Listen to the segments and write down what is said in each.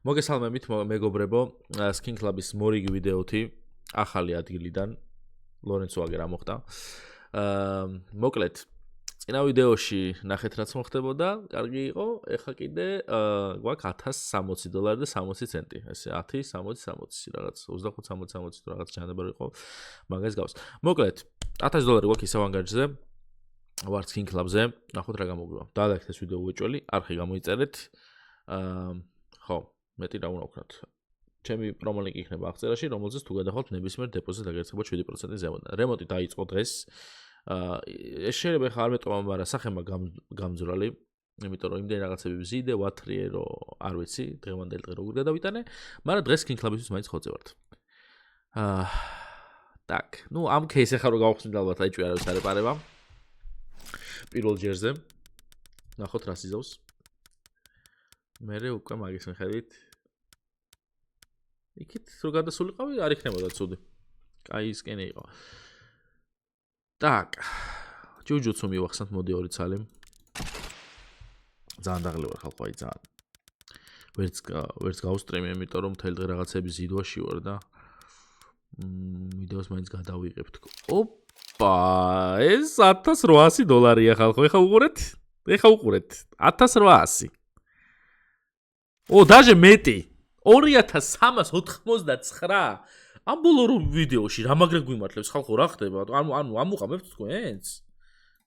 მოგესალმებით მეგობრებო, Skin Club-ის მორიგი ვიდეოთი ახალი ადგილიდან ლორენცო აგერ ამოხდა. მოკლედ, წინა ვიდეოში ნახეთ რაც მოხდებოდა, კარგი იყო, ეხლა კიდე გვაქვს $1060 და 60 ცენტი. ესე 10, 60, 60 რაღაც 25, 60 თუ რაღაც ჩანდებარი იყო, მაგას გავს. მოკლედ, $1000 გვაქვს ისევ ანგარჯზე. ვარ Skin Club-ზე, ნახოთ რა გამოგვივა. დაალექეთ ეს ვიდეო უეჭველი, არხი გამოიწერეთ. ხო, მეტი რა უნდა ვქნათ. ჩემი პრომო ლინკი იქნება აღწერაში, რომელზეც თუ გადახვალთ ნებისმიერ დეპოზიტს აგერცებოთ 7% ზემოდან. რემონტი დაიწყო დღეს. ეს შეიძლება ხარ მეტყობა, მაგრამ სახემა გამძვრალი, იმიტომ რომ იმდენ რაღაცები ვზიდე, ვათრიე, რომ არ ვიცი, დღევანდელი დღე როგორ გადავიტანე, მაგრამ დღეს Skin Club-ისთვის მაინც ხოწე ვართ. так, ну ამ кейსზე ხარ რომ გავხსნით ალბათ, აიჭვი არავის არ ეპარება. პირველ ჯერზე. ნახოთ რა სიზავს. მერე უკვე მაგის მიხედვით იქით რო გადასულიყავი არ იქნებოდა ცუდი. კაი სკენი იყო. так, ჯუჯუცუ მივახსნათ მოდი 2 ცალი. ძალიან დაღლი ვარ ხალხო, აი ძალიან. ვერც გავსტრიმე, იმიტომ რომ მთელი დღე რაღაცები ზიდვაში ვარ და ვიდეოს მაინც გადავიღებთ. ოპა, ეს $1800 ხალხო, ეხა უყურეთ? ეხა უყურეთ. 1800. даже მეტი 2399 ამ ბოლო ვიდეოში რა მაგრა გვიმართლებს ხალხო რა ხდება ანუ ამუყამებთ თქვენს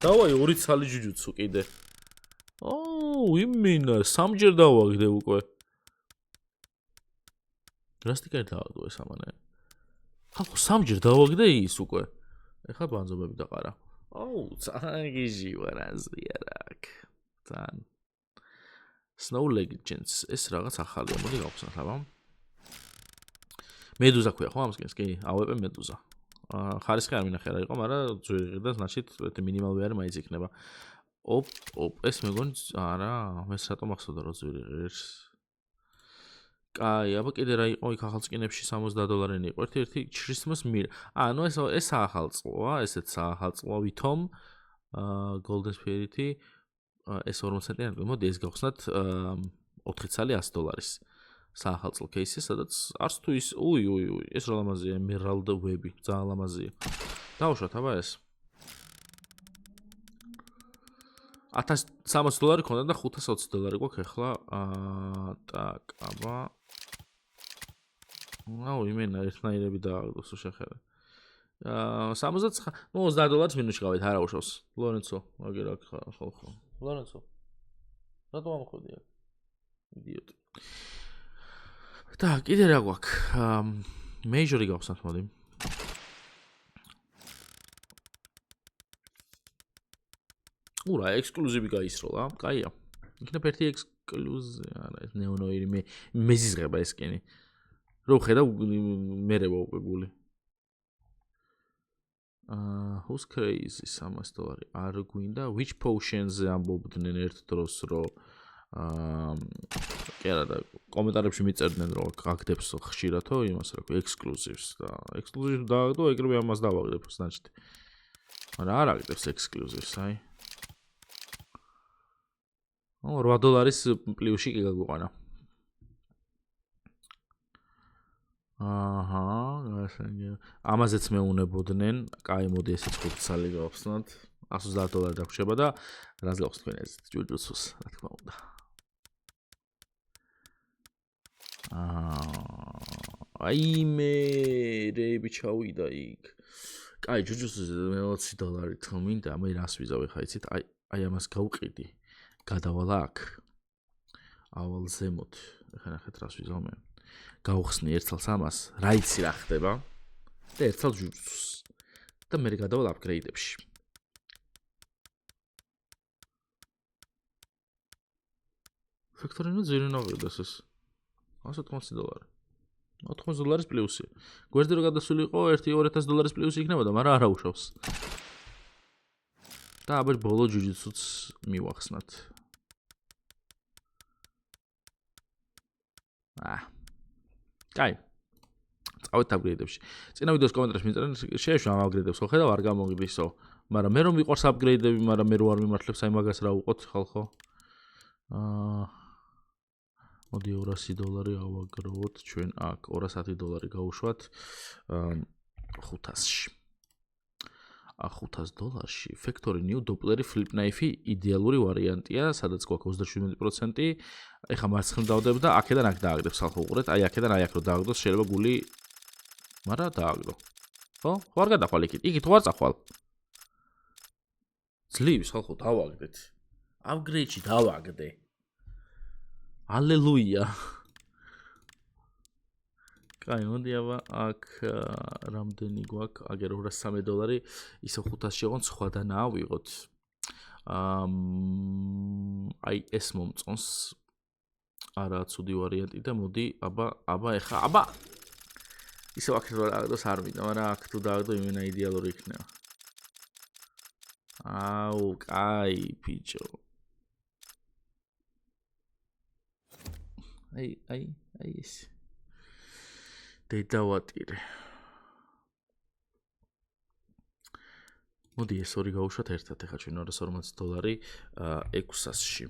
დავაი 2 ცალი ჯუჯუცუ კიდე იმინა სამჯერ დავაგდე უკვე დრასტიკად დავაგდო ეს ამანე ხალხო სამჯერ დავაგდე ის უკვე ეხლა ბანძობები დაყარა წაგიჟი ვარ აზრიარაკ თან Snow Legends ეს რაღაც ახალია, მოდი გავხსნათ აბა. მედუზა ქვია ხო ამ სკინს? კი, AWP მედუზა. ხარისხი არ მინახე რა იყო, მაგრამ ძვირი და значит მინიმალური არის მაინც იქნება. ეს მეგონი არა, მე სატომ ახსოვდა რომ ძვირი ღირს. კაი, აბა კიდე რა იყო იქ ახალ სკინებში $60 იყო. ერთი Christmas მირ. ნუ ეს ახალწლოა, ესეც ახალწლოა ვითომ Golden Spirit-ი ეს 40%-იანი მოდი ეს გავხსნათ 4 ცალი $100-ის საახალწლო кейსი, სადაც არც თუ ის ეს რა ლამაზია Emerald Web-ი, ძალიან ლამაზია. დავუშვათ აბა ეს. $1300 ქონდა და $520 გვაქვს ახლა. так, აბა. იმენა ერთნაირები დააგდოს შეხედე. 69, ну $20 მინუსში გავით, არა უშავს. ლორენცო, აგერ აქ ხო. ლორენცო. რატომ ამოხვედი აქ? იდიოტი. так, კიდე რა გვაქვს? მეიჟორი გავხსნათ მოდი. ურა, ექსკლუზივი გაისროლა, კაია. იქნებ ერთი ექსკლუზი, არა, ეს ნეონოირი მეზიზღება ეს სკინი. რო ხედავ მერევა უკვე გული. who's crazy $300 არ გვინდა which potions-ზე ამბობდნენ ერთ დროს რომ კი არა და კომენტარებში მიწერდნენ რომ გაგდებს ხშირათო იმას რა ქვია exclusives და exclusives დააგდო ეგრევე ამას დავაგდებ значит მაგრამ არ აგდებს exclusives აი $8 პლუსი კი გაგვიყვანა ამაზეც მეუნებოდნენ, კაი მოდი ესეც 5 ცალი გავხსნათ, $130 დაგვრჩება და რას გავს თქვენ ეს ჯუჯუცუს, რა თქმა უნდა. მე რეები ჩავიდა იქ. კაი ჯუჯუცუს $20 თქო მინდა, მე რას ვიზავ ხა იცით? აი ამას გავყიდი. გადავალ აქ. ავალ ზემოთ. ეხლა ნახეთ რას ვიზავ მე. გავხსნი ერთალს ამას, რა იცი რა ხდება და ერთალ ჯუჯუცს და მე გადავალ აპგრეიდებში. ფაქტორინო ძირი ნაღირდეს ეს. $180. $80 პლუსი. გვერდზე რო გადასულიყო $2000 პლუსი იქნებოდა, მაგრამ არა უშავს. და აბა ბოლო ჯუჯუცუც მივახსნათ. კაი. წავით აპგრეიდებში. წინა ვიდეოს კომენტარებში მიწერენ, შეეშვა ამ აპგრეიდებს, ხო ხედავ არ გამოგიდისო. მაგრამ მე რომ მიყვარს აპგრეიდები, მაგრამ მე რო არ მიმართლებს აი მაგას რა უყოთ ხალხო. მოდი $200 ავაგროვოთ ჩვენ აქ. $210 გავუშვათ 500-ში. $500-ში Factory New Doppler Flip Knife იდეალური ვარიანტია, სადაც გვაქვს 37%. ეხლა მარცხნივ დავდებ და აქედან აქ დააგდებს ხალხო უყურეთ. აი აქედან აი აქ რო დააგდოს, შეიძლება გული მარა დააგდო. ხო? ხო არ გადახვალ იქით. იქით ხო არ წახვალ. ძლივს ხალხო დავაგდეთ. Upgrade-ში დავაგდე. ალელუია. კაი, მოდი აბა აქ რამდენი გვაქვს? აგერ $203, ისე 500-ში ოღონდ სხვადან ავიღოთ. აი ეს მომწონს. არა ცუდი ვარიანტი და მოდი აბა ეხა აბა ისევ აქ რო დააგდოს არ მინდა, მაგრამ აქ თუ დააგდო იმენა იდეალური იქნება. აუ, კაი, ბიჭო. აი ეს. დედავატირე. მოდი ეს ორი გავუშვათ ერთად, ეხა ჩვენ $240 600-ში.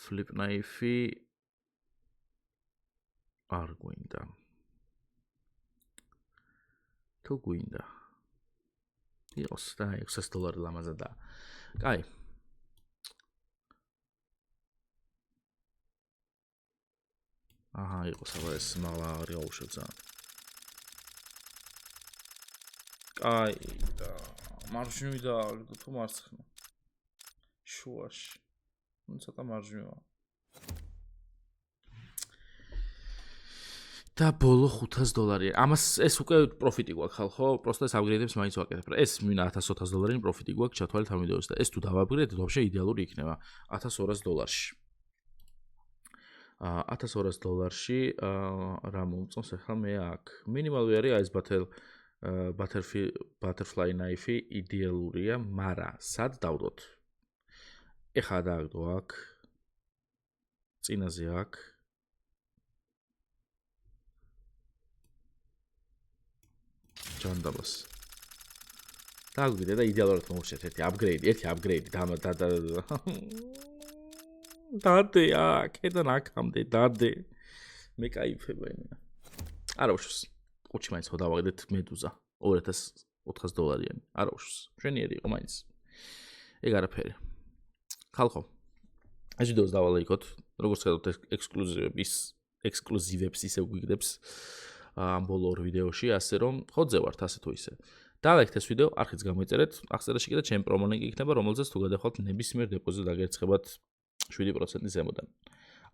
Flip Knife არ გვინდა. თუ გვინდა. იყოს და $600 ლამაზადა. კაი. აჰა, იყოს აბა ეს მაღლა არ გავუშვებ ძალიან. კაი და მარჯვნივ დააგდო თუ მარცხნივ. შუაში. ცოტა მარჯვნივა. და ბოლო $500. ამას ეს უკვე პროფიტი გვაქვს ხალხო, პროსტა ეს აპგრეიდებს მაინც ვაკეთებ. ეს მინდა $1400 პროფიტი გვაქვს ჩათვალეთ ამ ვიდეოს და ეს თუ დავაპგრეიდეთ, ვაფშე იდეალური იქნება $1200-ში. $1200-ში რა მომწონს ახლა მე აქ. მინიმალური არის ეს butterfly knife იდეალურია, მაგრამ სად დავდოთ? ეხლა დააგდო აქ. წინაზე აქ. ჯანდაბას. დაგვიდე და იდეალურად მოვუშვეთ ერთი აპგრეიდი დადე აქედან აქამდე დადე. მე кайფება იმენა. არა უშვის. ყუჩი მაინც ხო დავაგდეთ მედუზა $2400-იანი. არა უშვის. შვენიერი იყო მაინც. ეგ არაფერი. ხალხო. ეს ვიდეოს დავალეიქოთ. როგორც ხედავთ ექსკლუზივებს ისე გვიგდებს. ამ ბოლო ორ ვიდეოში, ასე რომ ხოძე ვართ ასე თუ ისე. დალაიქეთ ეს ვიდეო, არხიც გამოიწერეთ, აღწერაში კიდე ჩემი პრომო ლინკი იქნება, რომელზეც თუ გადახვალთ ნებისმიერ დეპოზიტს დაგერცხებათ 7% ზემოდან.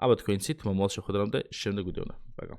აბა თქვენ ცით მომავალ შეხვედრამდე შემდეგ ვიდეოდან. პაკა.